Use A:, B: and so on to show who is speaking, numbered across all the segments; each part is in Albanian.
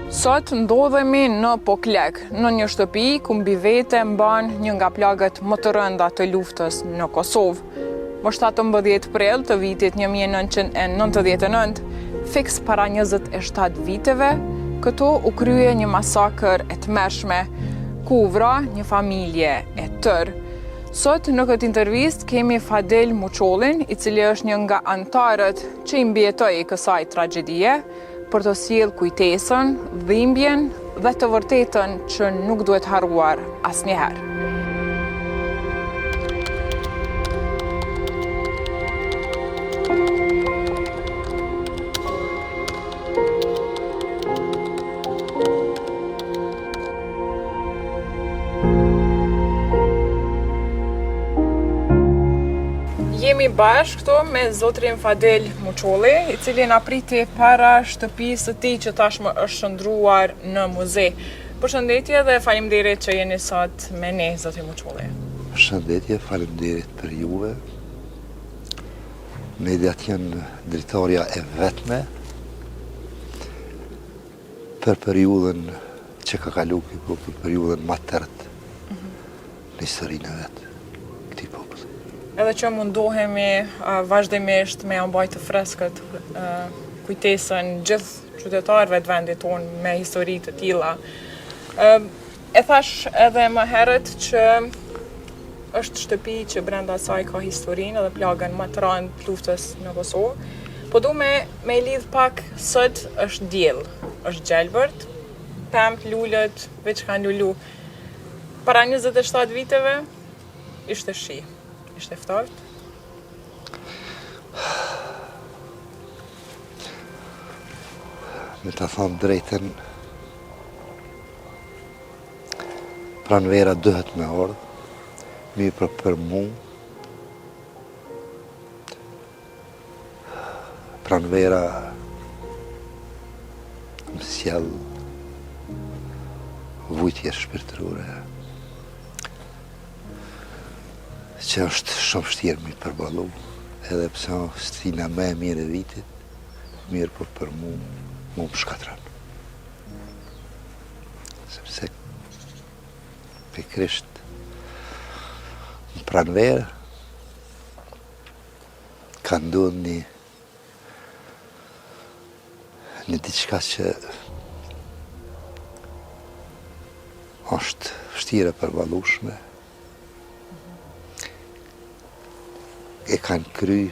A: Sot ndodhemi në Poklek, në një shtëpi ku mbi vete mban një nga plagët më të rënda të luftës në Kosovë. Më 17 prill të vitit 1999, fiks para 27 viteve, këtu u krye një masakër e tmerrshme, ku u vra një familje e tërë. Sot në këtë intervistë kemi Fadel Muçollin, i cili është një nga anëtarët që i mbijetoi kësaj tragjedie, për të sjellë kujtesën, dhimbjen dhe të vërtetën që nuk duhet harruar asnjëherë. Jemi bashkë këtu me zotrin Fadel Muçolli, i cili na priti para shtëpisë së tij që tashmë është shndruar në muze. Përshëndetje dhe faleminderit që jeni sot me ne, zotri Muçolli.
B: Përshëndetje, faleminderit për juve. Mediat janë dritarja e vetme për periudhën që ka kalu për periudhën më të tërët në historinë e vetë.
A: Edhe që mundohemi vazhdimisht me mbajtë të freskët kujtesën gjithë qytetarëve të vendit tonë me histori të tilla. E thash edhe më herët që është shtëpi që brenda saj ka historinë dhe plagën më të rëndë të luftës në Kosovë. Po du me lidh pak, sot është diell, është gjelbërt, pemt, lulët, veç kanë lulu. Para 27 viteve ishte shi. Ishte ftoftë?
B: Me të thonë drejten, pranvera duhet me ardhë, mi për mu, pranvera më sjell vujtje shpirtërore, që është shumë vështirë mi përballu, edhe pse është stina më e mirë e vitit, mirë po për mu më shkatran. Sepse pikërisht në pranverë ka ndodhur një diçka që është vështirë e përballueshme. E kanë kry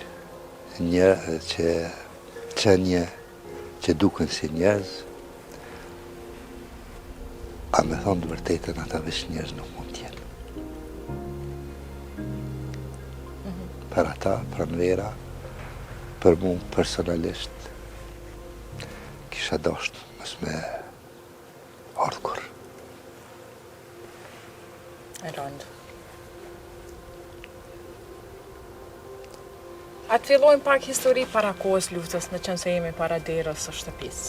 B: një që duken si njerëz, a me thonë të vërtetën ata veç njerëz nuk mund t'jenë. Për ata, pranvera, për mu personalisht, kisha dashur mos me ardhur kur.
A: E rëndë. A të fillojmë pak histori para kohës luftës, në qënë se jemi para derës së shtëpisë.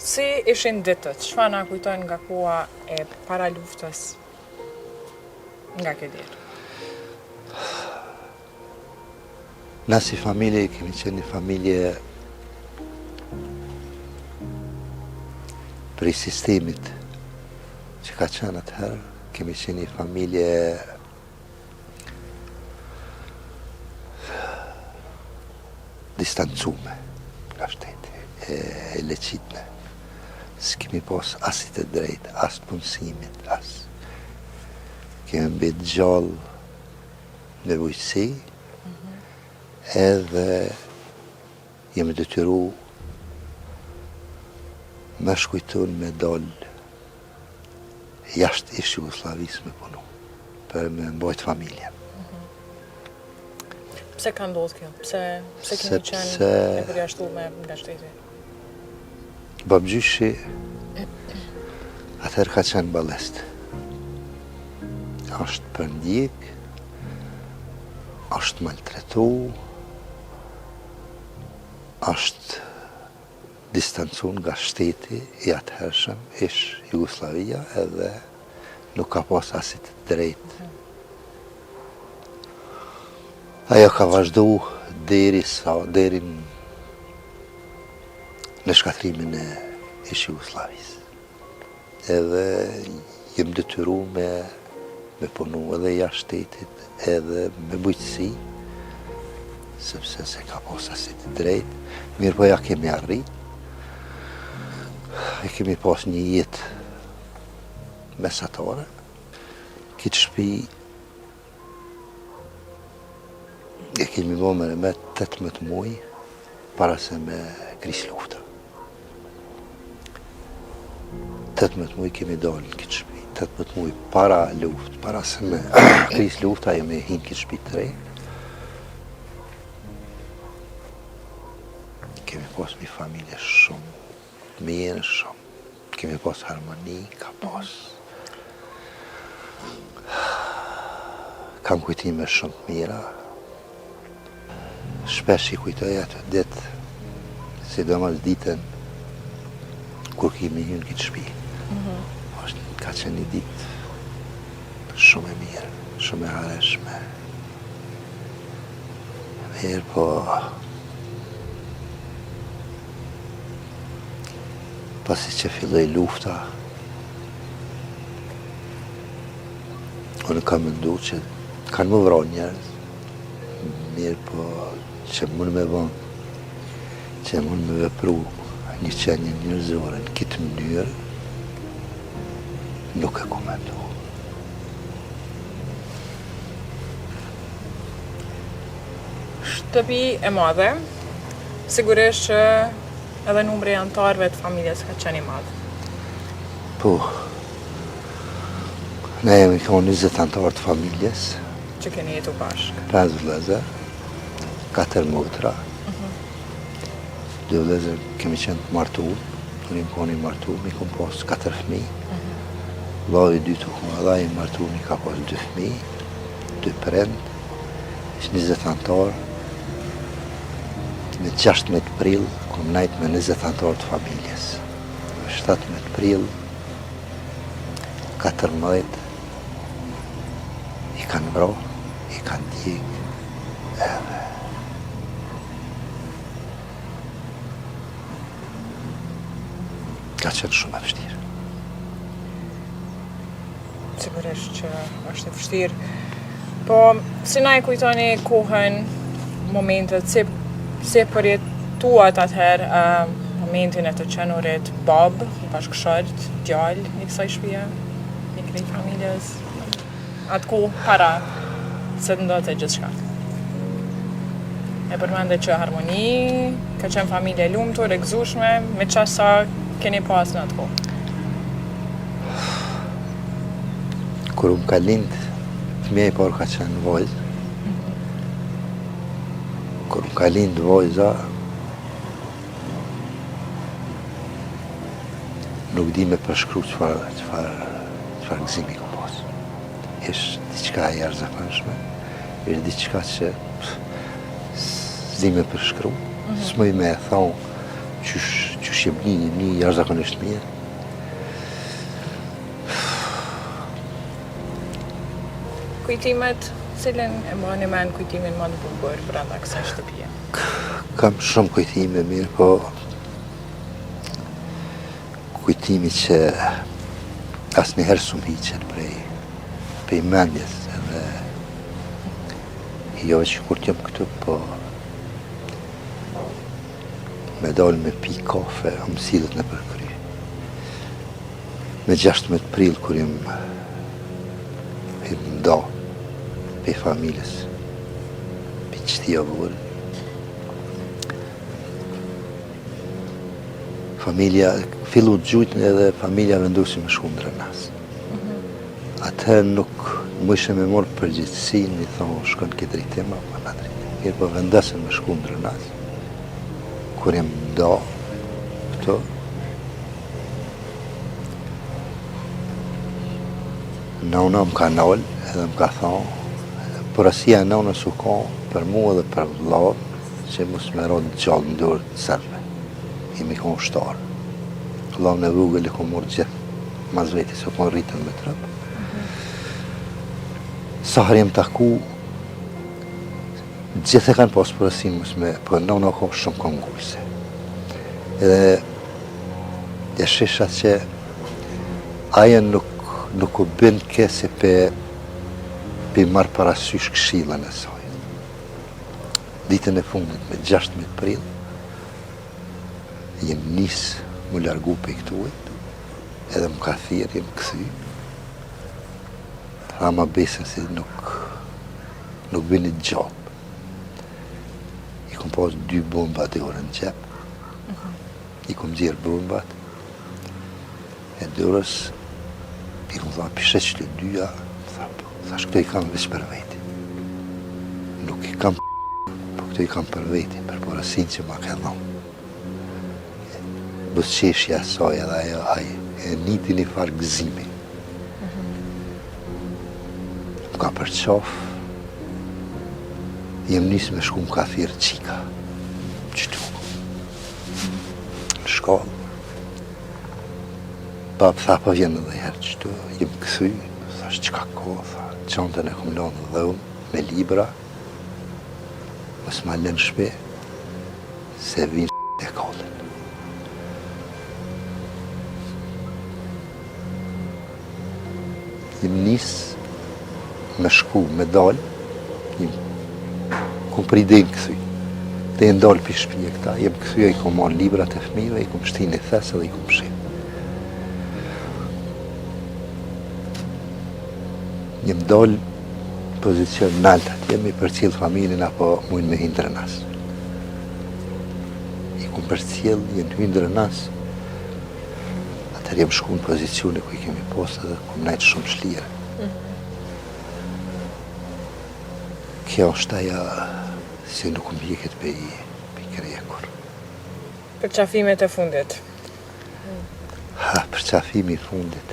A: Si ishin ditët? Çfarë na kujtojnë nga koha e para luftës nga kjo derë?
B: Na si familje kemi qenë një familje për i sistemit që ka qenë atëherë, kemi qenë një familje distancume nga shteti, e leqitme. S'kemi pas as të drejtë, as të punësimit, as. Kemi mbet gjallë nevojësi, edhe jemi detyru me shkujtun me dalë jashtë ish Jugosllavisë me punu, për me mbajt familjen.
A: Pse ka ndodhur kjo? Pse kemi qenë e përjashtuar nga shteti?
B: Babgjyshi atëherë ka qenë ballest. Është për ndjek, është maltretu, është distancun nga shteti i atëhershëm, ish Jugoslavia, edhe nuk ka pas asit drejtë. Ajo ka vazhdu deri në shkatrimin e ish Jugosllavisë. Edhe jem detyru me punu edhe jashtë shtetit, edhe me bujqësi, sepse se ka pas asit drejt. Mirë po ja kemi arrit. E kemi pas një jetë mesatare. Kitë shtëpi e kemi bo me 18 muaj para se me kris lufta. 18 muaj kemi dalë në kitë shtëpi. 18 muaj para luft, para se me kris lufta jemi hinë kitë shtëpi të re. Kemi pas një familje shumë mirë, shumë. Kemi pas harmoni, ka pas. Kam kujtime shumë të mira. Shpesh i kujtoj atë ditë, sidomos ditën kur kemi hyrë këtë shtëpi. Ka qenë një ditë shumë e mirë, shumë e hareshme. Mirë po pasi që filloi lufta, unë kam mendu që kanë më vrarë njerëz, mirë po që mund me vonë, që mund me vepru një qenje njerëzore në këtë mënyrë, nuk e ku mendu.
A: Shtëpi e madhe, sigurisht që edhe numri i anëtarëve të familjes ka qenë i madh.
B: Po, ne jemi konë 20 anëtarë të familjes,
A: Që keni jetu bashkë.
B: 5 vëllezër, 4 motra. 2 vëllezër kemi qenë të martuar, unë im koni martuar, mi kom pas 4 fëmijë. Vllai i dytë vllai i martuar mi ka pas 2 fëmijë, 2 prind, ish 20 anëtarë. Në 16 prill, kom najt me 20 anëtarë të familjes. Në 17 prill, 14 i kanë vro, i kanë djeg, edhe ka qenë shumë e vështirë.
A: Sigurisht që është e vështirë. Po, si na e kujtoni kohën, momentet, si përjetuat atëherë momentin e të qenurit bab, bashkëshort, djalë një kësaj shtëpie, një krejt familjes, atë ku para se të ndodhte gjithçka. E përmendet që harmoni, ka qenë familje e lumtur, e gëzueshme, me çfarë sa keni pas në atë kohë.
B: Kur më ka lind, fëmija i parë ka qenë vojzë. Kur më ka lind vojza, nuk di me përshkru çfarë gëzimi ka pas. Ish diçka e jashtëzakonshme, ish diçka që s'di me përshkru. S'moj me e thonë qysh jem një jashtëzakonisht mirë.
A: Kujtimet, cilën e mbani mend kujtimin më të bukur brenda kësaj shtëpie?
B: Kam shumë kujtime mirë, po kujtimi që asnjëherë s'm hiqet prej mendjes, edhe jo që kur t'jem këtu, po me dalë me pi kafe, më sillet në përkry. Me 16 prill kur jem nda pe familjes, pe qëtia vërë. Familja, fillu të gjujtë edhe familja vendosi me shku ndër nas. Atëherë nuk më ishe me morë përgjithësin, i thonë shkon këtë drejtim, apo në drejtim. Mirë po vendosën me shku ndër nas. Kur jem nda, këto, nona më ka nalë, edhe më ka thonë, por asia e nonës u ka për mua dhe për vllaut, që mos me rod gjallë në dorë të sërve. Jemi konë shtarë. Vllaun e vogël e kom morë gjithë mas veti, se konë rritën me trëp. Sa herë jem taku, gjithë e kanë pas për asim, për nona ka shumë kongullse. Edhe e shisha që aja nuk u bënd ke se pe marë parasysh këshillën e saj. Ditën e fundit me 16 prill, jem nisë më largu pe këtuit, edhe më ka thirë, jem këthy. Tha ma besën se nuk bëni gjallë. I kom pas 2 bomba dhe orë në gjep, i kom gjirë bombat, e dorës, i kom tha, pishe që të dyja, thash këto i kam veç për veti. Nuk i kam po këto i kam për veti, për porosin që ma ke dhonë. Busqeshja saj edhe ajo, e niti një farë gëzimi. Më ka përqaf, jem nisë me shku më ka thirë qika. Qëtu. Në shkallë. Bab tha, pa vjen edhe herë qëtu, jem këthy, thash qka ko, tha, qantën e kom lanë dhëmë, me libra, mos ma lënë shpe, se vinë e kallën. Jem nisë me shku, me dalë, kom pridejnë këthy. Dhe e ndalë për shpije këta, jem këthyja i kom marë librat e fëmijëve, i kom shtinë i thesë dhe i kom shemë. Jem dalë pozicion naltat, jem i përcjell familjen apo mujnë me hindrë nas. I kom përcjell, jenë hindrë nas, atër jem shku në pozicione ku i kemi postë dhe kom najtë shumë shlire. Kjo është aja se nuk më bjeket për i krekur.
A: Për qafimet e fundit.
B: Për qafimi i fundit.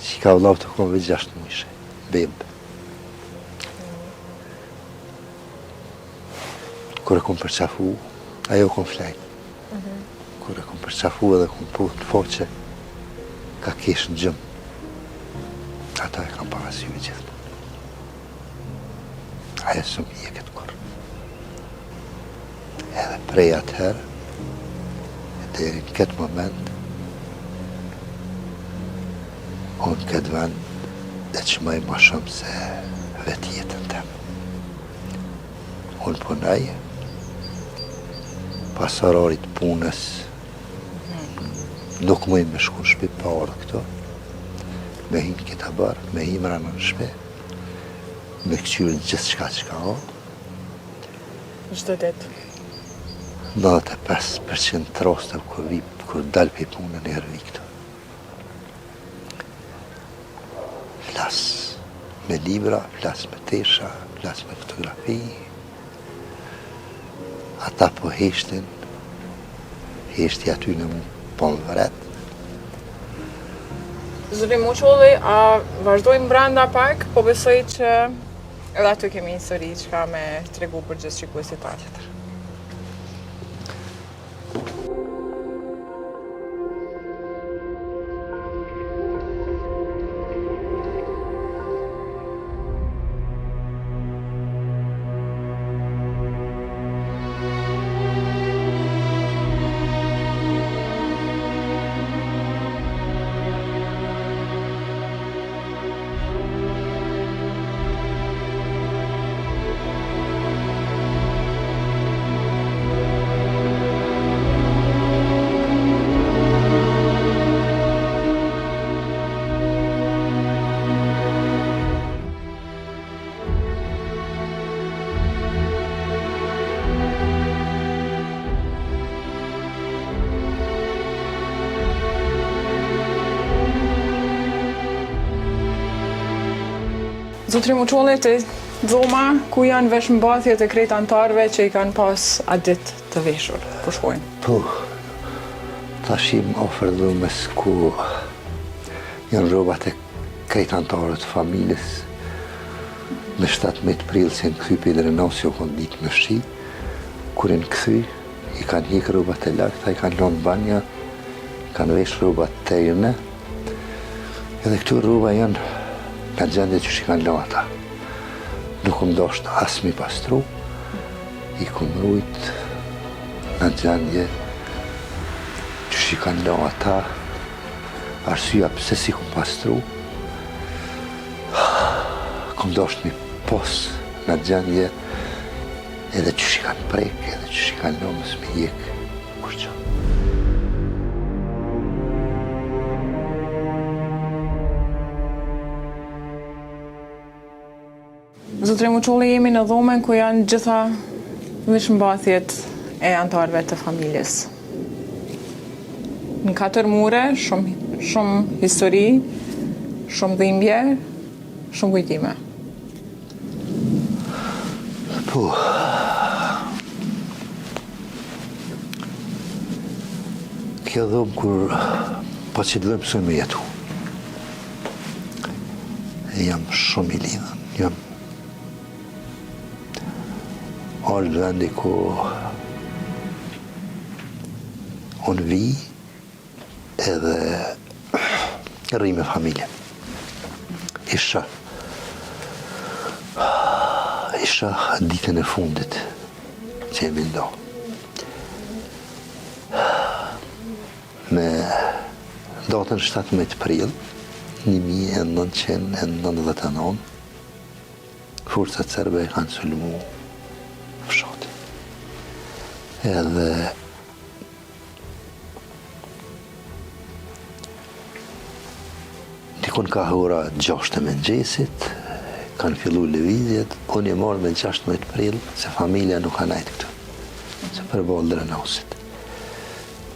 B: Që ka vëllau të kom veç 6 mujshe, bebë. Kër e kom përqafu, ajo kom flejnë. Kër e kom përqafu edhe kom putë në foqe, ka kesh në gjëmë. Ata e kam parasyve gjithë. Aja së më je këtë kërë. Edhe prej atëherë, e deri në këtë moment, unë këtë vend e që maj ma shumë se vetë jetën temë. Unë punaj, pas orarit punës, nuk mëj me shku në shpi pa orë këto, me hinë këta barë, me hinë rana në shpi, me këqyrë gjithë qka që ka o.
A: Çdo ditë.
B: 95% të rastëve kur dalë për punë në herë vi këto. Flas me libra, flas me tesha, flas me fotografi. Ata po heshtin, heshti aty në po më vëret.
A: Zëri Muqolli, a vazhdojmë brenda pak, po besoj që edhe aty kemi histori çka me tregu për gjithë shikuesit tanë. Zotri Muqolli, të dhoma ku janë veshmbathjet e krejt antarëve që i kanë pas atë ditë të veshur, ku shkojnë?
B: Po, tash im oferdhumës ku janë rrobat e krejt antarët të familjes me 17 prill që në këthy për i drenasi o kënë ditë në shi, kur i në këthy, i kanë hikë rrobat e lakta, i kanë lonë banja, i kanë vesh rrobat të tejrëne, edhe këtu rroba janë në gjendje që shikanë lo ata. Nuk më dosht as mi pastru, i ku mrujt në gjendje që i kanë lo ata, arsyeja pse si kum pastru, kum dosht mi pos në gjendje edhe që i kanë prek, edhe që i kanë lo mësë mi jek kur që.
A: Zotëri Muçolli, jemi në dhomen ku janë gjitha veçmbathjet e antarëve të familjes. Në 4 mure, shumë histori, shumë dhimbje, shumë kujtime.
B: Po, kjo dhomë kur po që të dhe mësoj me jetu. E jam shumë i lidhën, jam është vendi ku unë vi edhe rri me familje. Isha ditën e fundit që jemi ndo. Me datën 17 prill 1999, forcat serbe kanë sulmu fshati. Edhe dikun ka ora 6 e mëngjesit, kanë fillu lëvizjet, unë e marrë me 16 prill, se familja nuk ka najtë këtu, se përballë drenasit.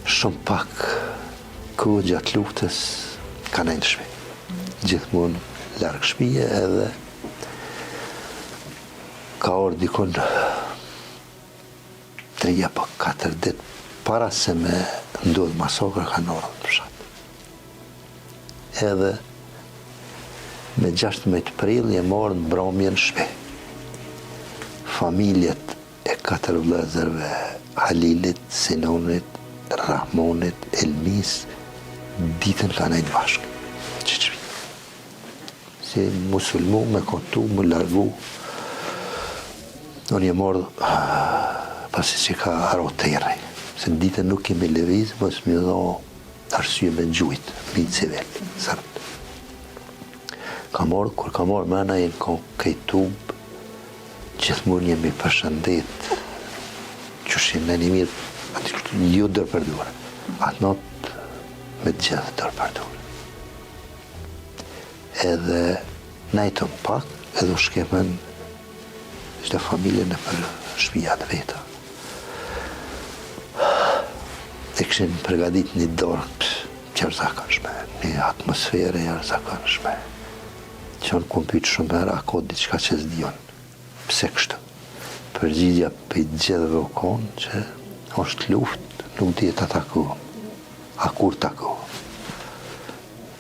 B: Shumë pak kohë gjatë luftës ka najtë në shpi. Gjithmonë largë shpije edhe ka orë dikun 3 apo 4 ditë para se me ndodhë masakra ka në orë në fshat. Edhe me 16 prill je marrë në mbrëmje në shpi. Familjet e 4 vëllezërve, Halilit, Sinonit, Rahmonit, Elmis, ditën ka nejtë bashkë. Qëqvi. Si musulmu me kontu, më largu. Unë je marrë pasi që ka arot të jërë. Se ditën nuk kemi leviz, mos mi dho arsye me gjujt, mi civil, sërt. Kur ka marrë mena jenë kejtub, gjithmonë jemi përshëndet, qëshin në një mirë, ju dërë për dure. Atë natë me gjithë dërë për dure. Edhe najtëm pak, edhe u shkemen ishte familje në për shpijat veta. E këshin përgadit një dorët qërëzakonshme, një atmosfere jërëzakonshme. Që në kom pytë shumë herë, a ko diçka që s'dion. Pse kështu? Përgjigja për gjithëve u konë që është luft, nuk dihet ata ku, a kur taku.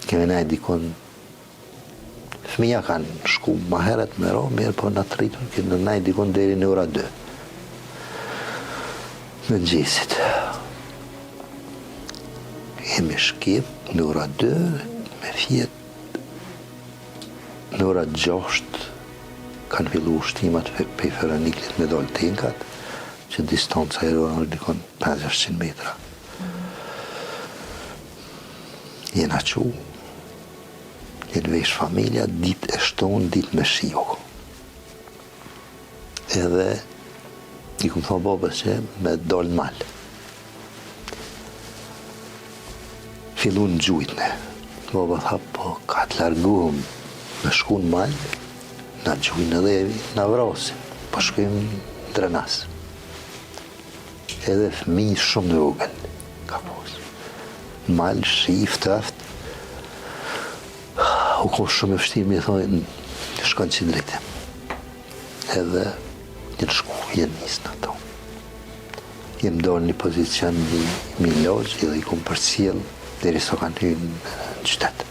B: Kemi najtë dikon, fëmija kanë shku ma heret me ro, mirë po në të rritun, kemi najtë dikon deri në ora 2. Në gjesit. Kemi shkip në ora 2, me fjet. Në ora 6 kanë fillu ushtimat për Feraniklit me dollë tenkat, që distanca e rora në dikon 500 metra. Jena qu, jenë vesh familja, dit e shtonë, dit me shio. Edhe, i këmë thonë babës që me dollë malë. Fillu në gjujtëne. Baba tha, po, ka të larguhëm me shku në malë, na gjujnë edhe na vrasin, po shkujmë drenas. Edhe fëmi shumë në rrugën, ka posë. Malë, shif, tëft, u ko shumë e fështirë, mi thonë, shkon që drejtë. Edhe jenë shku, jenë njësë në to. Jenë dorë një pozicion një logjë, edhe i kumë për cilë, deri so kanë hynë në qytetë.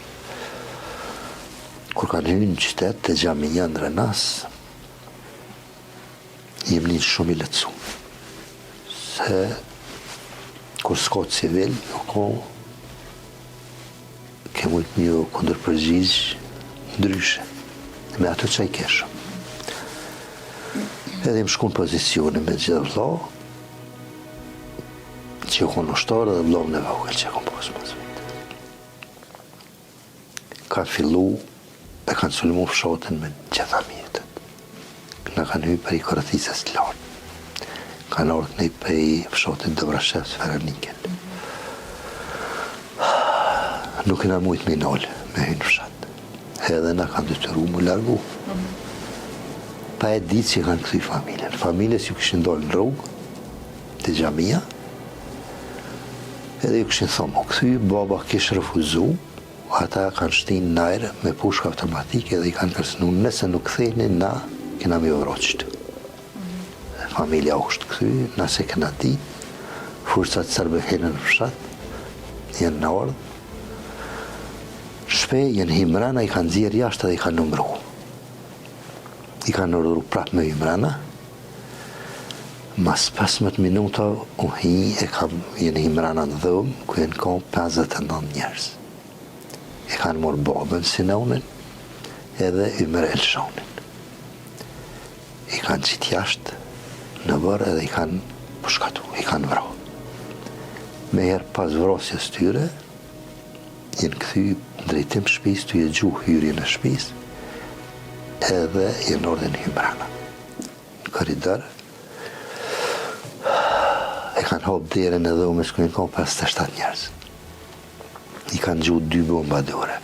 B: Kur kanë hynë në qytetë të gjamia në Drenas, jem një shumë i letësu. Se kur s'ko civil, ke mujtë një kundër përgjigjë ndryshe, me ato që i keshëm. Edhe im shku në pozicione me gjithë vlo, që që u konë ushtarë dhe vlom në vogël që kom posë më zvitë. Ka fillu e kanë sulmu fshatën me gjitha mjetët. Në kanë hy për i korëthisës të lartë. Kanë orë në i për i fshatën Dëvrashevës Veronikën. Nuk kena mujtë me nolë me hynë fshatë. Edhe na kanë detyru mu largu. Pa e ditë që kanë këthy familjen. Familjes ju këshin dollë në rrugë, të gjamia, edhe ju këshin thomë, o këthy, baba kishë refuzu, ata kanë shtinë najrë me pushka automatike edhe i kanë kërcënu, nëse nuk këthejni, na kena me ovroqët. Familja u kështë këthy, nëse kena ditë, forcat sërbëhenën në fshat, jenë në ordë, shpe jenë himrana, i kanë zirë jashtë dhe i kanë numru. I kanë urdhëru prapë me himrana. Mas 15 minuta u hi e kam jenë himrana në dhëmë, ku jenë kom 59 njerës. E kanë morë babën Sinonin edhe Ymer Elshonin. I kanë qitë jashtë në bërë edhe i kanë pushkatu, i kanë vro. Me herë pas vrosjes tyre, jenë këthy drejtim shpis, të je gjuh hyrje në shpis, edhe jenë orden himrana. Në koridor, e kanë hopë derën e dhomës ku jenë kom 57 njerës. I kanë gjuh 2 bomba dore.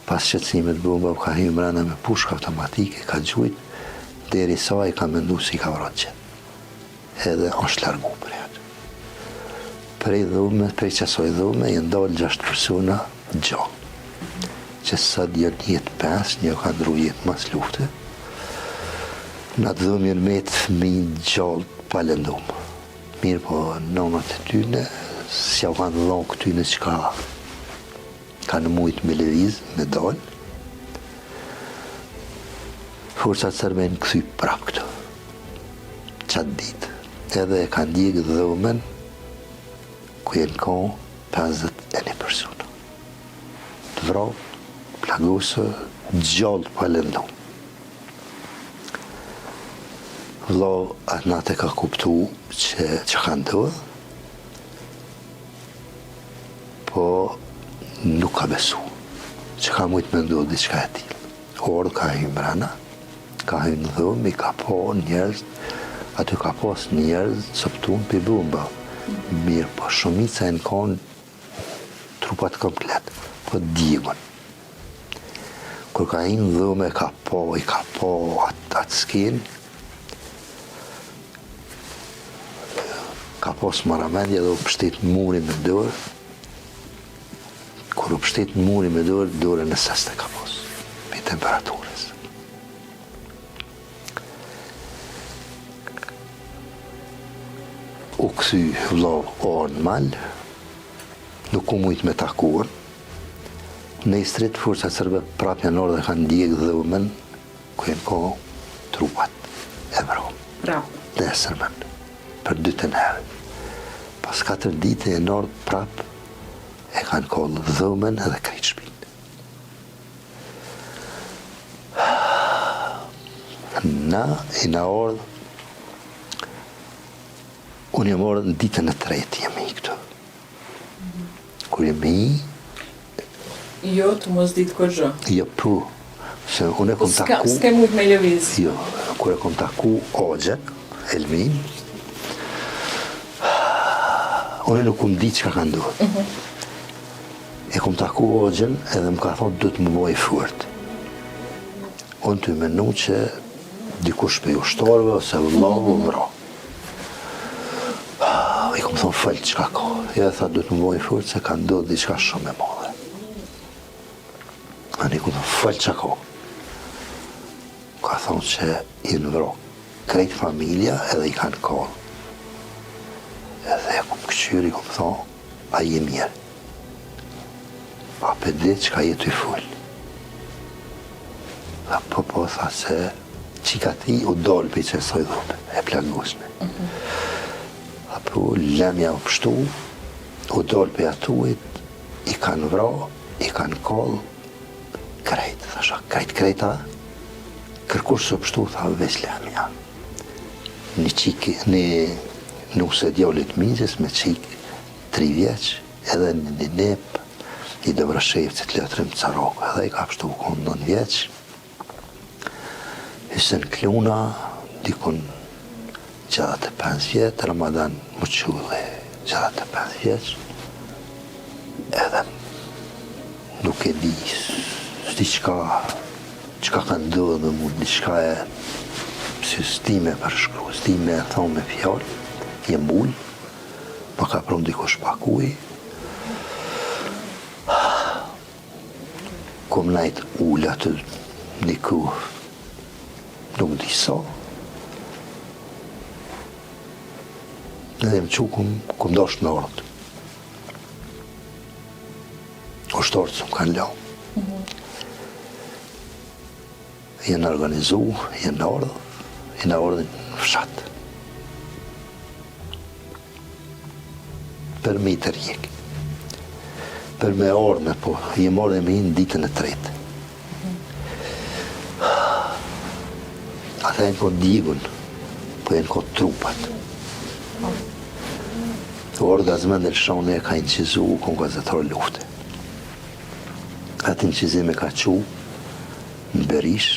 B: Pas qëtësimet bomba ka himrana me pushka automatike, ka gjujt, deri sa i ka mendu si ka vrot qëtë. Edhe është largu për jetë. Prej qësoj dhume, jenë dalë 6 persona gjallë. Që sot jenë jetë 5, një ka ndru jetë mas lufte. Në atë dhume jenë metë fëmijë gjallë palëndumë. Mirë po nënat e tyne, s'ja u kanë dhonë këtyne që kanë mujtë me leviz, me dalë. Forcat sërbejnë këthy prapë këto. Qatë ditë. Edhe e kanë djegë dhumen, ku jenë konë 51 persona. Të vrau, plagosë, gjallë palëndu. Vlau atë natë ka kuptu që ka ndëvë, po nuk ka besu, që ka mujtë me ndohë diçka e tilë. Orë ka hy mrena, ka hy në dhëmë, i ka po njerëz, aty ka pos njerëz cëptun për bomba. Mirë, po shumica e në konë trupat komplet, po djegun. Kër ka hinë dhëme, i ka po atë skenë, ka pos maramendja dhe u pështet muri me dorë. Kër u pështet muri me dorë, dorë në seste ka pos, për temperaturës. U këthy vlau orë në malë, nuk u mujtë me takuën. Në istrit, forcat sërbe prap janë orë dhe kanë djegë dhëmen, ku jenë ko trupat e vrau. Dhe sërmen, për 2 herë. Pas 4 dite e nërë prap e kanë kollë dhëmen edhe krejtë shpinë. Na i na orë, unë jam orë në ditën e 3 jemi i këtu. Kur jemi i...
A: Jo, të mos ditë kur gjë.
B: Jo, po, se unë e kom taku...
A: S'ke mujtë me lëviz.
B: Jo, kur e kom taku Ogjen, Elmin, unë nuk kom ditë që ka ndohë. E kom taku Ogjen edhe më ka thonë du të më bëj furt. Unë të menu që dikush për ushtarëve ose vëllavë më vra. I kom thonë falë që ka ka. Ja tha du të më bëj furt se ka ndohë diçka shumë e madhe. Ani kom thonë falë që ka. Ka thonë që i në vra krejt familja edhe i kanë kohë. Edhe e kom këqyri, kom thonë, a je mirë. A për dhe që ka jetu i full. Dhe po tha se qika ti u dollë për i qësoj dhupe, e plagosme. A po lemja u pështu, u dollë për atuit, i kanë vra, i kanë kollë, krejt, thasha, krejta, kërkur së pështu, tha, veç lemja. nuse djallit migjes me qik 3 vjeç, edhe një nep, i Dëvrashevcit Letrim Carok, edhe i ka pështu kon 9 vjeç. Hysen Kluna, dikun 65 vjet, Ramadan Muqulli 65 vjeç, edhe nuk e di s'di qka ka ndodhë me mu, diçka e si s'di me përshkru, s'di me e thonë me fjallë, jem ullë, më ka prum dikush pakuj, kom najt ullë atë niku, nuk di sa, edhe më që kum dosh në ordë. Ushtarët së më kanë lau. Jenë organizu, jenë ardhë në fshatë. Për me i të rjekë. Për me ardhme, po, jem ardhë me i në ditën e tretë. Ata e në këtë digun, po e në këtë trupat. Orgazmen dhe lëshone e ka incizu kënë gazetarë lufte. Atë incizime ka qu në Berish,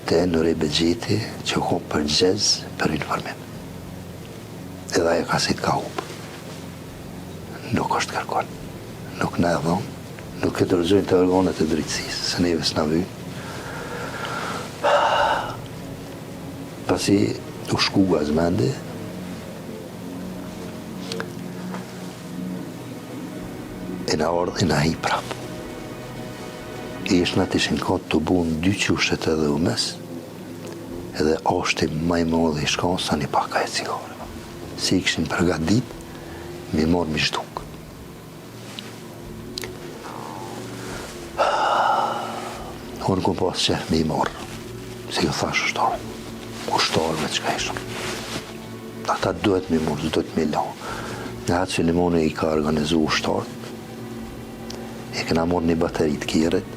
B: të Nure Begjeti që kom për gjez për informim. Edhe ajo kasit ka hupë. Nuk është kërkon, nuk në edhon, nuk e dërgjojnë të organet e drejtësisë, se neve s'na vynë. Pasi u shku gazmendi, e na ardhë, e na hi prapë. E ishtë natë ishin këtë të bunë 2 qushet edhe u mes, edhe ashtë maj modhe i shkanë sa një paka e cigare. Si i këshin përgat dit, mi morë mi shtuk. Unë kom pas qef me i morë, si ju thash ushtarëve që ka ishëm. Ata duhet me morë, duhet me la. Në atë që Limoni i ka organizu ushtarët, e këna morë një baterit kjerit,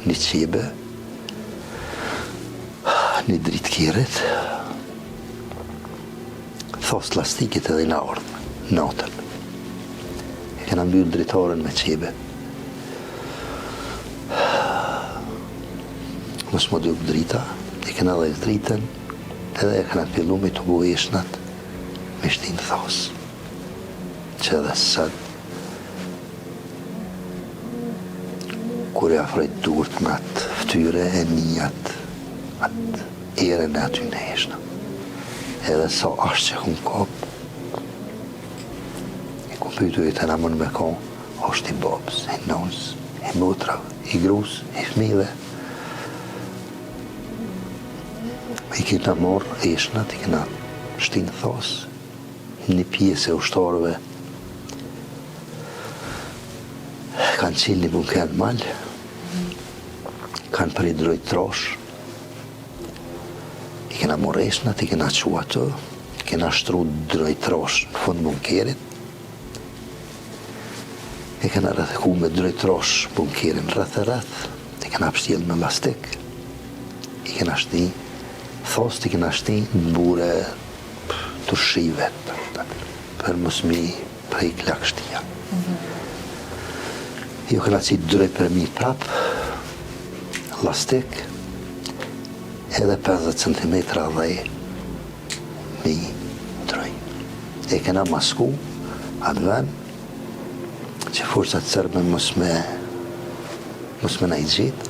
B: një qebe, një drit kjerit, thos lastikit edhe në ardhë, natën. E këna mbyllë dritarën me qebe. Mos më duk drita, e këna dhe dritën, edhe e këna fillu me të bu eshnat me shtinë thos. Që edhe sëtë, kur e afrojt durët me atë ftyre e njët, atë eren e aty në eshna. Edhe sa ashtë që kun kop, e kun pytu e të namën me kon, është i babës, i nonës, i motrav, i grus, i fmive. I kina morë eshnat, i kina shtinë thos, një pjesë e ushtarëve kanë qilë një bunken malë, kanë për i drojt trosh, i kina morë eshnat, i kina qu atë, i kina shtru drojt trosh në fund bunkerit, i kina rëtheku me drojt trosh bunkerin rrëth e rrëth, i kina pështjel me lastik, i kina shti thos t'i kina shti në bure të shive për mësmi prej klak shtia. Jo këna qitë drejt për mi prap, lastik, edhe 50 cm dhe mi drejt. E këna masku atë ven, që forcat sërbe mësme na i gjitë,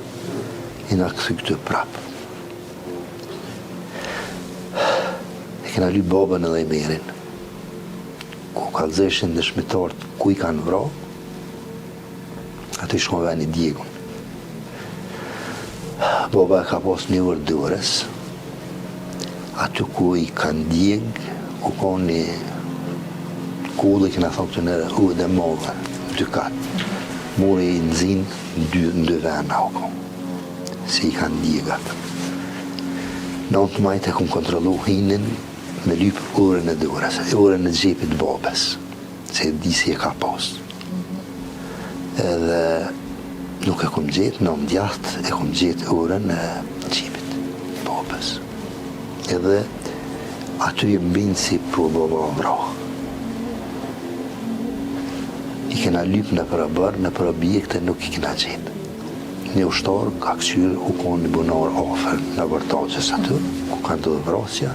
B: i nga këthy këtë prap. Kena ly babën edhe i merin, ku kalzeshin dëshmitarët ku i kanë vra, aty shkon veni djegun. Baba e ka pas një vërdurës, aty ku i kanë djeg, ku ka një kullë i kena thonë të nërë u dhe modhe, 2 katë. Muri i nëzinë në 2 vena u ka, si i kanë djegat. 9 majtë e kun kontrolu hinin, me lypë urën e durës, urën e gjepit babes, se disi e ka pas. Edhe nuk e kom gjetë, në mdjatë e kom gjetë urën e gjepit babes. Edhe aty i mbinë si për baba vrahë. I kena lypë në për bërë, në për objekte nuk i kena gjetë. Një ushtarë ka këqyrë u konë një bunar afer në vërtagjës aty, ku ka ndodhë vrasja,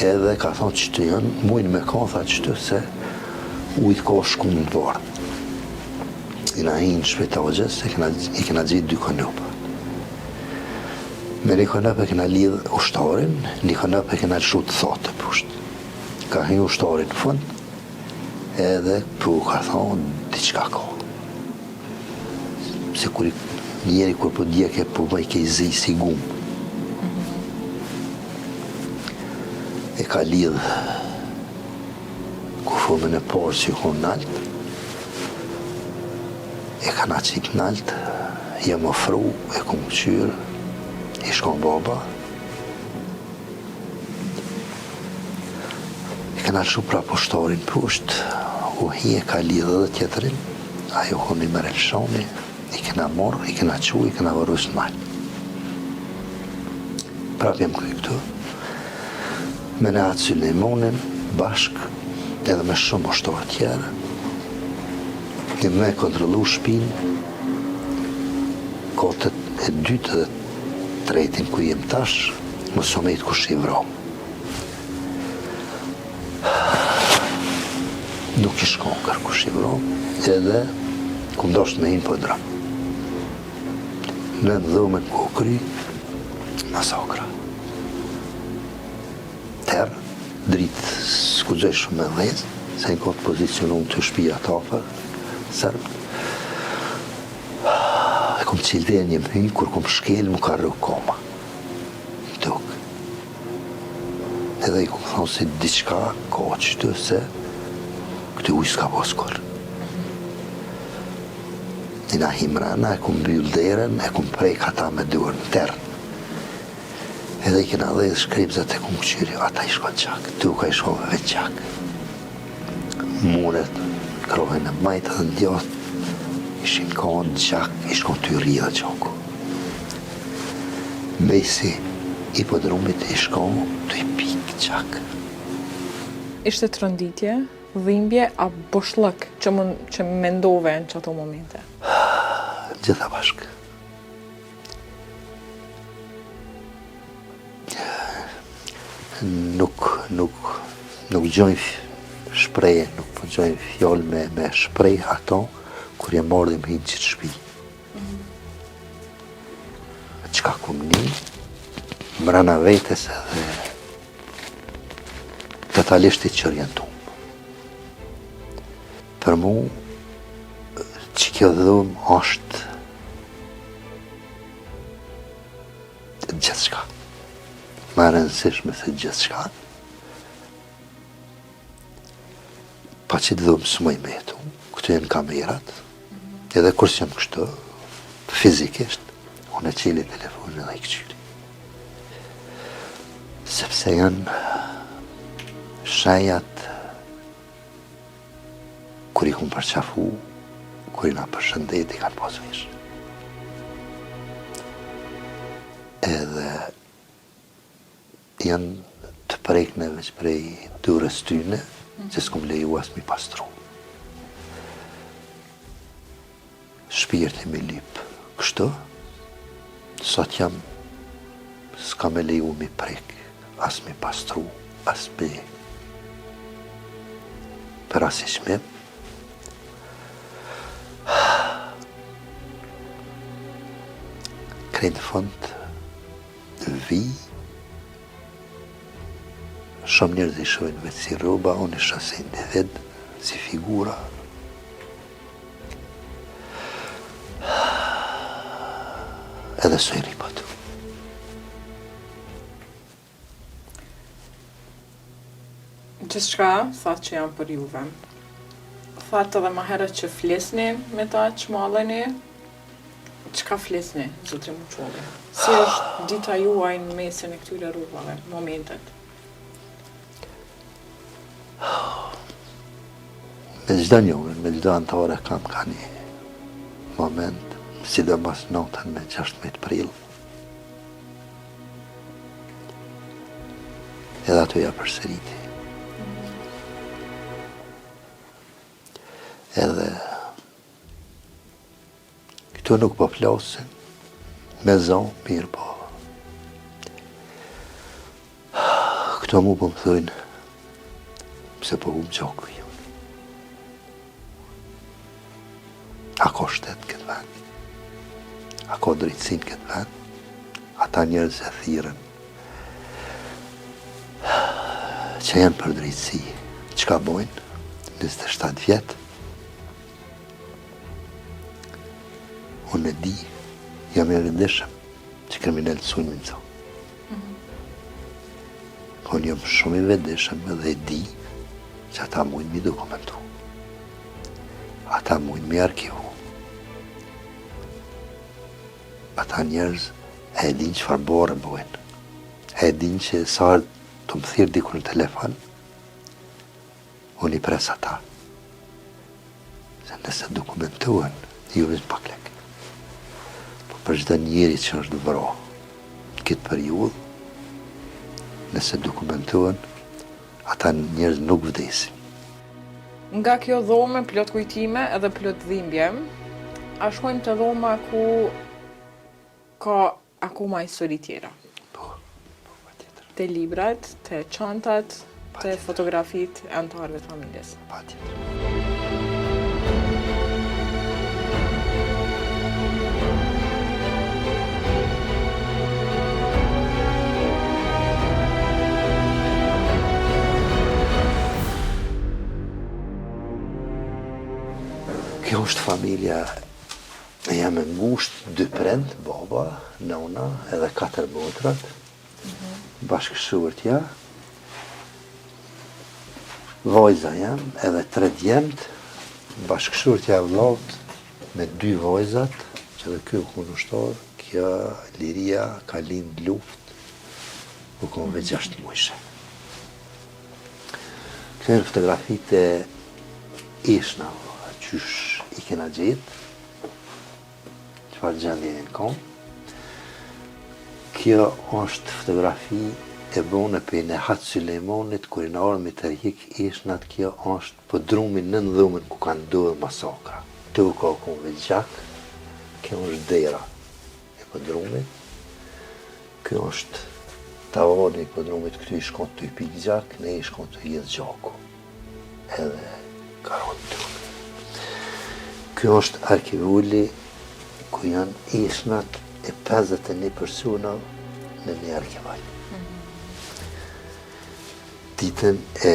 B: edhe ka thonë që të janë, mujnë me ka, tha që të se ujtë ka shkumë në bardë. I na hinë shpetagjës, i kena gjetë 2 konopë. Me një konopë e kena lidhë ushtarin, një konopë e kena lëshu të thotë të pushtë. Ka hinë ushtarin në fund, edhe për ka thonë, diçka ka. Se kur njeri kur po djeke po më i ke i zi si gumë. E ka lidhë kufumën e parë që i konë naltë, e ka na qik naltë, jem ofru, e kom qyrë, i shkon baba. E ka na lëshu pra poshtarin pusht, u hi e ka lidhë dhe tjetërin, ajo konë i mërë lëshoni, i kena morë, i kena qu, i kena vërus në malë. Prap jem këj këtu, me në atë Sulejmonin, bashk, edhe me shumë ushtarë tjera, një me kontrolu shpinë, kotët e 2 dhe 3 ku jem tash, më somejt ku shi vromë. Nuk i shkon kër ku shi vromë, edhe ku ndosht me hinë po dramë. Në dhomën ku kry, masakra. Terë, dritë s'ku gjej shumë me dhezë, se në kotë pozicionum të shpia tapër, sërbë. E kom cilë një më hynë, kur kom shkelë, mu ka rrë koma. Duk. Edhe i kom thonë se diçka ka qëtë se këtë ujë s'ka poskur. Nina himrana, e kum byllë derën, e kum prej kata me duar në terën. Edhe i kena dhe shkripzat e kum këqyri, ata i shkon qak, tu ka i shkon vetë qak. Muret, krohen e majtë dhe ndjot, ishin kohën qak, i shkon të rrida qaku. Mesi i podrumit i shkon të i pik qak.
A: Ishte të rënditje, dhimbje, a boshllëk që mendove në që ato momente?
B: Gjitha bashkë. Nuk gjojnë shpreje, nuk gjojnë fjallë me shprej ato, kur jem ardhim hinë që të shpi. Qka kum një, mrana vetes edhe totalisht i qërjentum. Për mu, që kjo dhumë është gjithë shka. Ma rëndësishme se gjithë shka. Pa që dhumë së mëj me jetu, këtu jenë kamerat, edhe kërës jam kështu, fizikisht, unë e qili telefonin edhe i këqyri. Sepse janë shajat kur i kumë përqafu, kur i nga përshëndet, i kanë pas vish. Edhe janë të prekne veç prej durës tyne, që s'kum leju as mi pastru. Shpirti me lip kështu, sot jam s'ka me leju mi prek, as mi pastru, as me për as i shmim. Krejnë fund vi, shumë njerëz i shojnë vetë si roba, unë i shasin një vedë, si figura. Edhe së i ripatu.
A: Gjithë shka, thatë që jam për juve. Thatë edhe ma herët që flisni me ta që maleni, qka flisni, zotri Muçolli? Si është dita juaj në mesin e këtyre rrugave, momentet?
B: Me gjdo njëve, me gjdo antore kam ka një moment, sidomos notën me 16 prill. edhe ato ja përsëriti. Edhe këto nuk po flasin me zonë, mirë po. Këto mu po më thëjnë, pse po më gjoku ju. A ko shtetë këtë vend? A ko drejtësin këtë vend? Ata njerëz e thirën që janë për drejtësi. Qka bojnë? 27 vjetë. Unë e di, jam e rëndeshëm që kriminalët sujnë më nëzo. Unë jam shumë i vedeshëm edhe e di që ata mujnë mi dokumentu. Ata mujnë mi arkivu. Ata njerëz e din që farë borë bojnë. E din që sa të më thirë diku në telefon, unë i pres ata. Se nëse dokumentuan, ju vëzë pak lek. Po për çdo njeri që është vro këtë periudhë, nëse dokumentuan, ata njerëz nuk vdesin.
A: Nga kjo dhome plot kujtime edhe plot dhimbje, a shkojmë të dhoma ku ka akoma histori tjera.
B: Po, patjetër.
A: Te librat, te çantat, te fotografit e antarëve të familjes.
B: Patjetër. Kjo është familja, jam e ngushtë 2 prind, baba, nona, edhe 4 motrat, bashkëshortja, vajza jam, edhe 3 djemt, bashkëshortja e vllaut me 2 vajzat, që dhe kjo kundërshtar, kjo Liria ka lind luft, u konve 6 muajshe. Këto janë fotografitë e ishna, qysh i kena gjetë, qëfar gjendje e në kom. Kjo është fotografi e bone për Nehat Sulejmanit, kur i në arë me të rjek ishnat, kjo është për drumin në dhumën ku kanë ndodhur masakra. Tu ka konve gjak, kjo është dera e për drumit, kjo është tavani e për drumit, këtu i shkon të i pik gjak, ne i shkon të i jedh gjaku. Edhe karon të drumit. Kjo është arkivulli ku janë ishnat e 51 persona në një arkivaj. Ditën e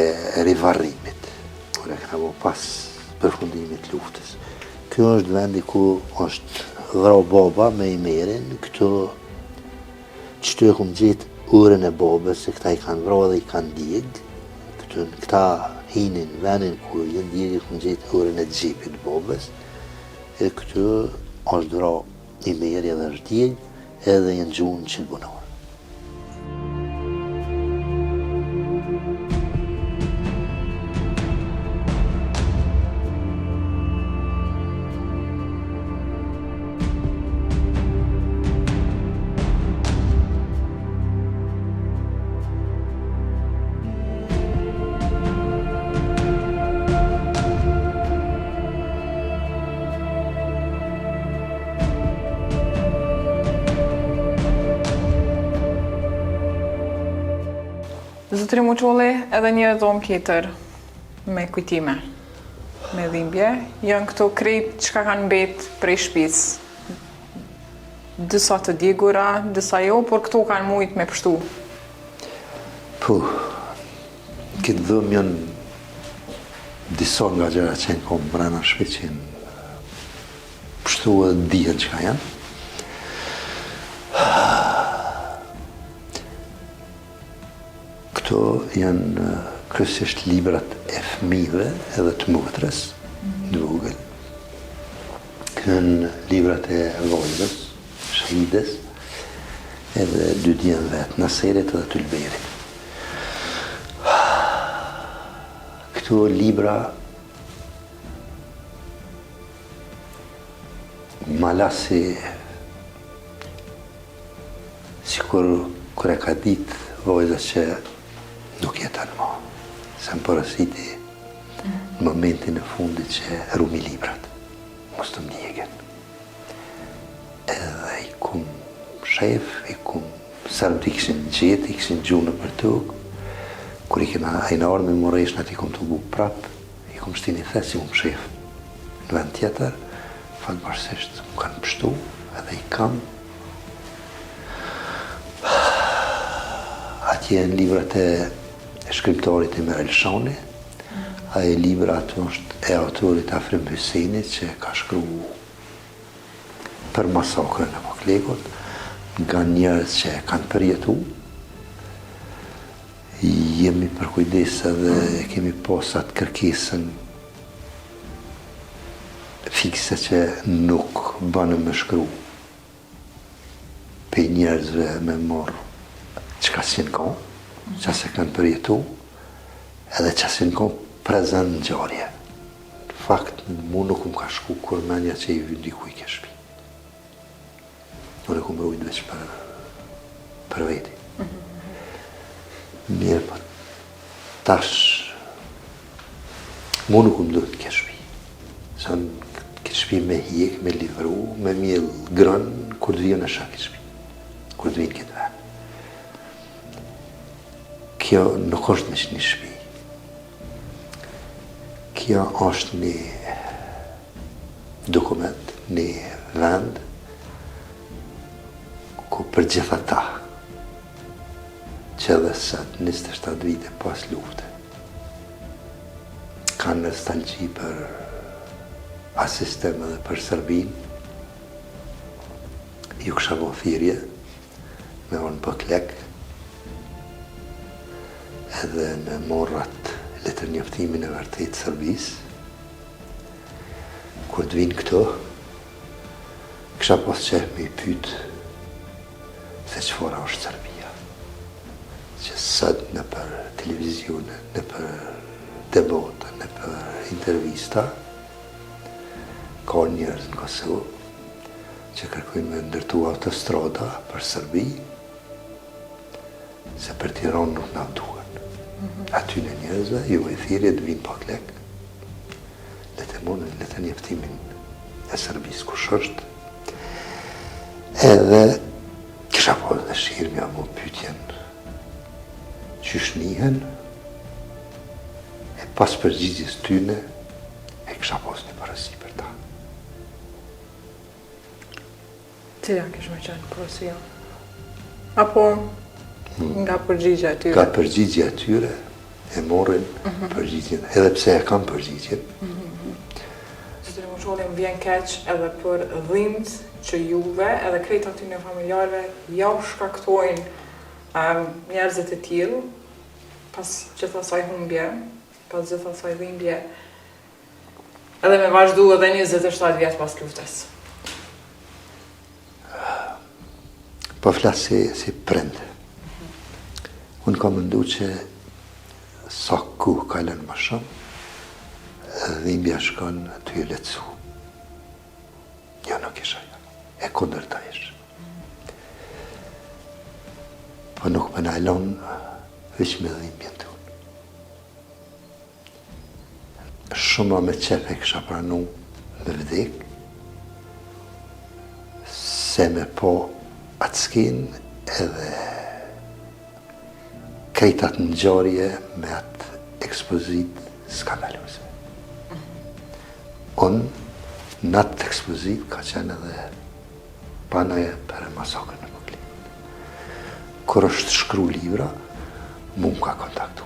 B: rivarrimit, kur e kena bo pas përfundimit luftës. Kjo është vendi ku është vrau baba me i merin, këto qëtu e kumë gjetë urën e babës, se këta i kanë vrau dhe i kanë djegë. Këta hinin venin ku jenë djegë, i kumë gjetë urën e gjepit babës. E këtu është vrau i meri edhe është djegë, edhe jenë gjunë që të bunorë.
A: Zotëri Muçulli, edhe një dhomë tjetër me kujtime, me dhimbje. Janë këto krejt çka kanë mbet prej shtëpisë. Disa të djegura, disa jo, por këto kanë mujt me pështu.
B: Po, këtë dhëmë janë disa nga gjëra që në kom brana shpejt që janë pështu edhe dihen çka janë. Këto janë kryesisht librat e fëmijëve edhe të motrës, të vogël. Këto janë librat e vajzës, shahides, edhe 2 djemë vetë, Naserit edhe Tulberit. Këto libra malasi sikur kur e ka ditë vajza që nuk jeton më. Se më porositi në momentin e fundit që rumi librat. Mos të mdjegen. Edhe i kum shef, i kum sërmë të kishin gjetë, i kishin gjunë për tukë. Kur i kena ajna orë me moreshnë atë i kum të bu prapë, i kum shtini thesë si kum shef. Në vend tjetër, fatëbashkësisht më kanë pështu edhe i kam. Atje në librat e shkriptarit e Merel Shani, aje libra atë është e autorit Afrim Hysenit që ka shkru për masakrën e Poklekut, nga njerëz që kanë përjetu. Jemi për kujdes edhe kemi posat kërkesën fikse që nuk banë me shkru pe njerëzve me morë qka si në kohë, që se kanë përjetu, edhe që si në kohë prezent në gjarje. Në fakt, mu nuk më ka shku kur menja që i vyndiku i ke shpi. Nuk më rujt veç për veti. Mirë, për tash, mu nuk më duhet ke shpi. Sa në ke shpi me hjek, me livru, me mjell grën, kur të vijon e shak ke shpi. Kur të vijon këtë ven. Kjo nuk është me që një shpi. Kjo është një dokument, një vend ku për gjitha ta që edhe sëtë 27 vite pas lufte kanë nostalgji për asistem edhe për Serbin. Ju kësha vo thirje me orën Poklek edhe në morrat letër njoftimin e vërtet Serbis. Kur të vinë këto, kësha pas qef me i pyt se qëfara është Serbia. Që sëtë në për televizione, në për debata, në për intervista, ka njerëz në Kosovë që kërkojnë me ndërtu autostrada për Serbi, se për Tiranë nuk na duhen. Aty në njerëzve, ju e thirje të vinë Poklek, le të monën, le të njeftimin e Serbis kush është, edhe kisha pas dëshirë mja mu pytjen që shnihen, e pas përgjigjes tyne, e kisha pas një përësi për ta.
A: Cila kish me qenë përësia? Apo nga përgjigja atyre?
B: Nga përgjigja atyre, e morrin përgjigjen, edhe pse e kam përgjigjen.
A: Që të në më vjen keq edhe për dhimt që juve edhe krejt aty në familjarve ja shkaktojnë njerëzit e tillë pas gjitha saj humbje, pas gjitha saj dhimbje, edhe me vazhdu edhe 27 vjetë pas luftës.
B: Po flasë si prind. Unë kam mëndu që sa kohë kalën më shumë, dhimbja shkon të ju letësu. Jo nuk isha jo, e kundërta ishë. Po nuk më nalon veç me dhimbjen të unë. Shumë me qepe kësha pranu me vdek, se me po atë skin edhe krejtat në gjarje me atë ekspozit skandalose. Unë, në atë ekspozit ka qenë edhe panaje për masakrën e Poklekut. Kur është shkru libra, mu më ka kontaktu.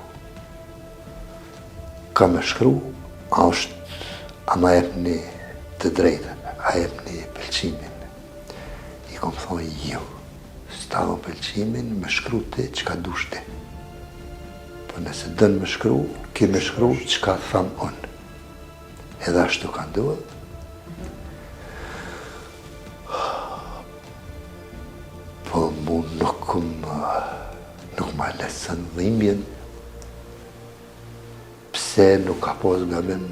B: Ka me shkru, a ma jep një të drejten, a jep një pëlqimin. I kom thonë, jo, s'ta dhë pëlqimin, me shkru ti që ka dush ti. Po nëse dënë me shkru, ki me shkru që ka thamë unë. Edhe ashtu ka nduhet. Po mu nuk ma lesën dhimbjen, pse nuk ka pos gamen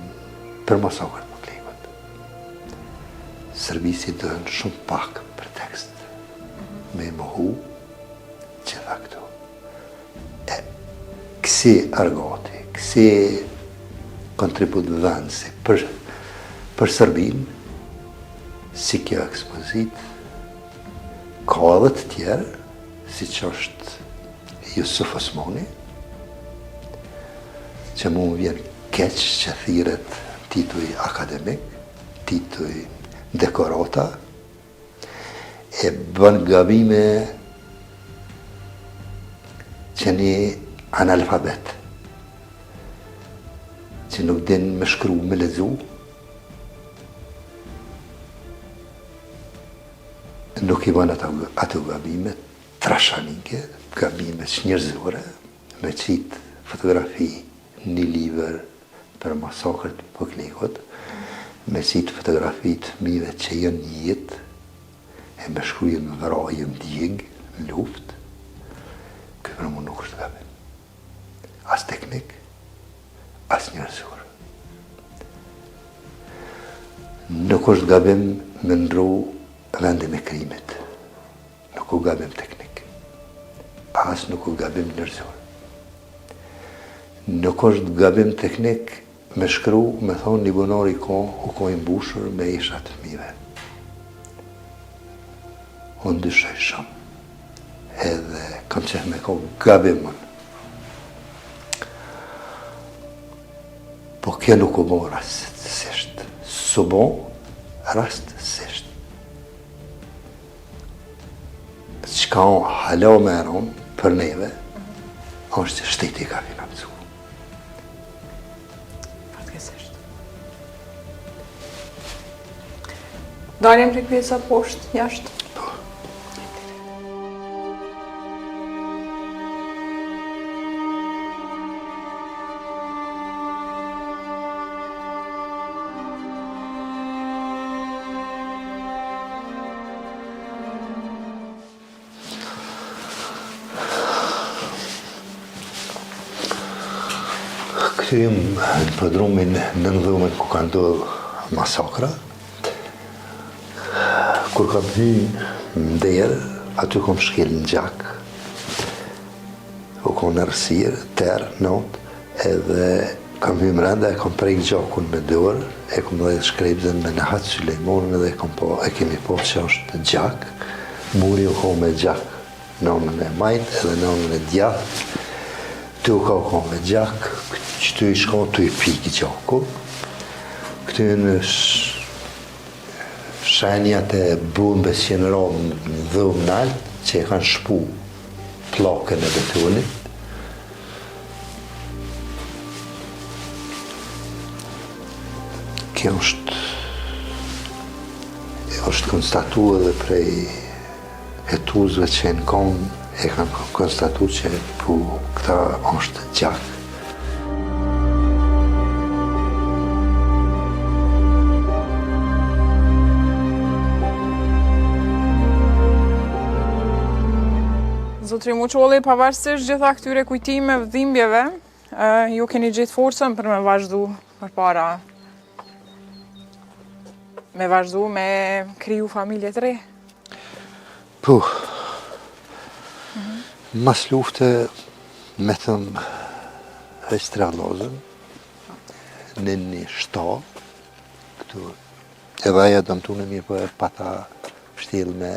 B: për masakrën e Poklekut. Serbisi dënë shumë pak për tekst, me mohu që tha këtu. kësi argati, kësi kontribut vëndësi për Serbinë, si kjo ekspozit, ka edhe të tjerë, si që është Jusuf Osmani, që mu më vjen keq që thiret tituj akademik, tituj dekorata, e bën gabime që një analfabet, që nuk din me shkru, me lezu, nuk i bën ato gabime trashanike, gabime njerëzore, me qitë fotografi një liber për masakrët për klikot, me qitë fotografi të mive që jënë jetë, e me shkrujën më vrajën djegë, luft, këtë për mu nuk është gabim. As teknik, as njerëzor. Nuk është gabim me ndru vendin e krimit. Nuk u gabim teknik. As nuk u gabim njerëzor. Nuk është gabim teknik me shkru, me thonë një bunor i ko, u ko i mbushur me ishat fëmijëve. Unë dyshoj shumë. Edhe kam qenë me ko gabimën. Po kjo nuk u bo rastësisht. Su bo rastësisht. Qka unë halo me eron për neve, është që shteti ka financu.
A: Fatkesisht. Dalim për pjesa poshtë, jashtë?
B: Këtym në përdrumin në ndhëmën ku ka ndodhë masakra, kur kam hy në derë, aty kom shkel në gjak, u kom në rësirë, terë, notë, edhe kam hy mrenda, e kom prejkë gjakun me dorë, e kom dhe shkrejbëzën me Nehat Sulejmonin, edhe e kemi po që është gjak, muri u kom me gjak, nonën e majtë edhe nonën e djathë, tu ka u kom me gjak, që i shkon të i piki gjaku, këtu në shenjat e bumbes që në romë në dhëmë nalë, që e kanë shpu plakën e betonit. Kjo është konstatu edhe prej hetuzve që në konë, e kanë konstatu që po këta është gjak.
A: Zotri Muqolli, pavarësisht gjitha këtyre kujtimeve, dhimbjeve, ju keni gjetë forcën për me vazhdu përpara. Me vazhdu me kriju familje të re.
B: Po, mas lufte me thëmë Vestralozën, në një shta, këtu, edhe aja dëmtu në mirë për pata shtel me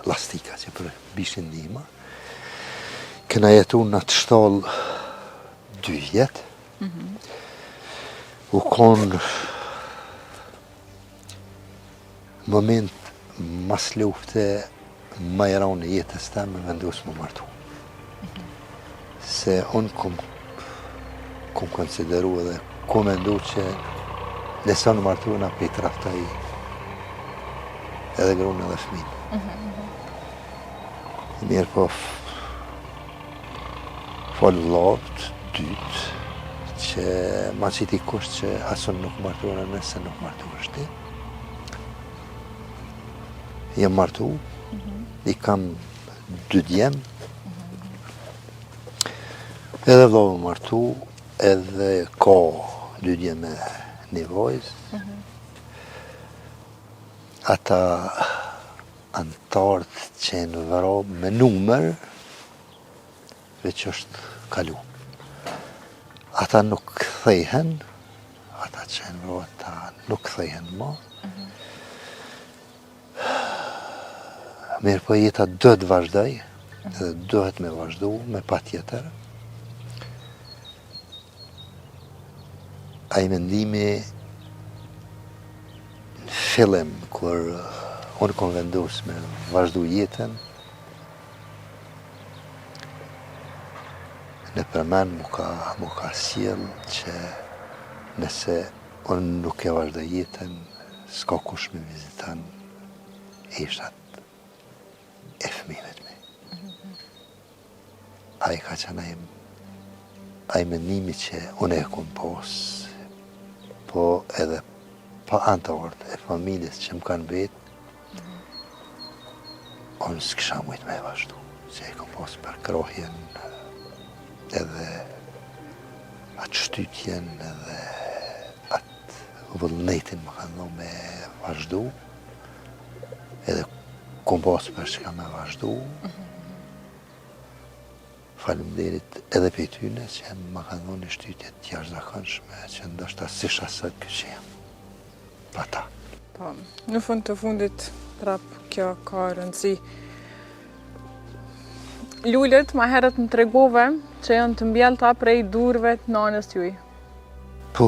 B: lastika që për bishin ndihma. Këna jetu në atë shtallë 2 vjetë. U konë moment mas lufte ma i ranë në jetës ta me vendosë më martu. Se unë kom konsideru edhe kom mendu që lesa në martu në pejt raftaj edhe grunë edhe fëminë. Mirë po folë vlavët, dytë, që ma qiti kusht që asun nuk martu në nëse nuk martu është ti. Jem martu, i kam 2 djemë, edhe vlavë martu, edhe ka 2 djemë një vojzë. Ata antartë që në vëro me numër, veç është kalu. ata nuk kthehen, ata që janë vrota nuk kthehen më. Mirë po jeta do të vazhdoj, dhe duhet me vazhdu, me patjetër. Ai mendimi në fillim, kur unë kom vendus me vazhdu jetën, në përmen mu ka sjell që nëse unë nuk e vazhdo jetën, s'ka kush me vizitan ishat e fëmijëve mi. Ai ka qenë ai mendimi që unë e kom pos, po edhe pa antarët e familjes që më kanë vetë, unë s'kisha mujt me vazhdu, që e kom pos për krohjen, edhe atë shtytjen, edhe atë vullnetin më kanë dhonë me vazhdu, edhe kom pas për që ka me vazhdu. Faleminderit edhe për tyne që më kanë dhonë një shtytjet jashtëzakonshme që ndoshta s'isha sot që jam. Pa ta.
A: Po, në fund të fundit, prap kjo ka rëndësi. Lulët ma herët më tregove që janë të mbjellta prej durve të nanës juj.
B: Po,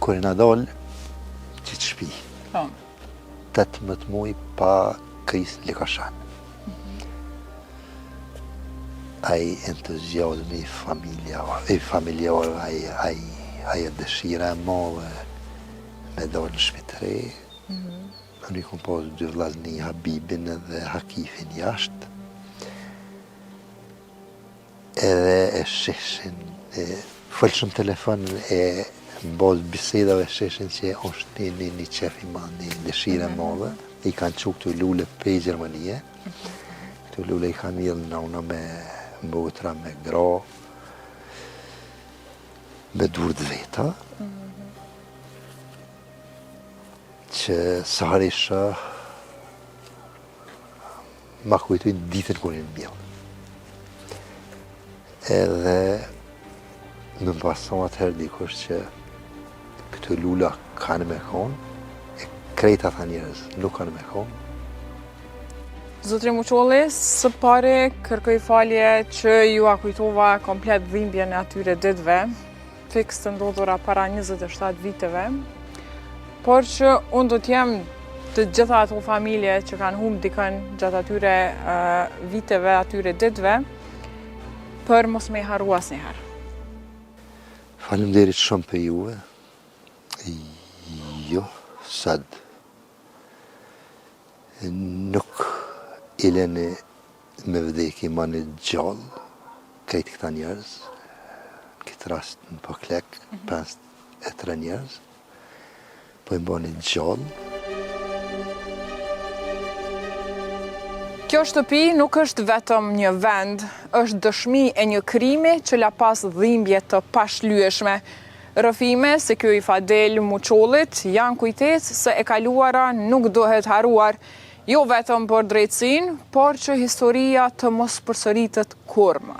B: kur e na dalë që të shpi,
A: Po.
B: 18 muaj pa krizë lekashan. Ai entuziazmi familjar, ai dëshira e madhe me dalë në shtëpi të re. Unë i kom pas 2 vllazni, Habibin edhe Hakifin jashtë. Edhe e sheshin, folshëm telefon e në bazë bisedave sheshin që është një qef i madh, një dëshire madhe. I kanë qu këtu lule pe Gjermanie. Këtu lule i kanë mirë në una me mbutra, me gra, me dur të veta. Që sa harisha ma kujtojnë ditën kur në mbjellë. Edhe më pason atëherë dikush që këtë lula kanë me konë, e krejt ata njerëz nuk kanë me konë.
A: Zotri Muqolli, së pari kërkoj falje që ju a kujtova komplet dhimbjen e atyre ditëve, fiks të ndodhura para 27 viteve, por që unë do t'jem të gjitha ato familje që kanë humbë dikën gjatë atyre viteve, atyre ditëve, për mos me harru asnjëherë.
B: Faleminderit shumë për juve. Jo, sad. Nuk i leni me vdekje ma një gjallë, krejt këta njerëz, në këtë rast në Poklek, 53 njerëz, po i mba një gjallë.
A: Kjo shtëpi nuk është vetëm një vend, është dëshmi e një krimi që la pas dhimbje të pashlyeshme. Rrëfime se kjo i Fadel Muqollit janë kujtes se e kaluara nuk dohet haruar, jo vetëm për drejtësinë, por që historia të mos përsëritet kurrë më.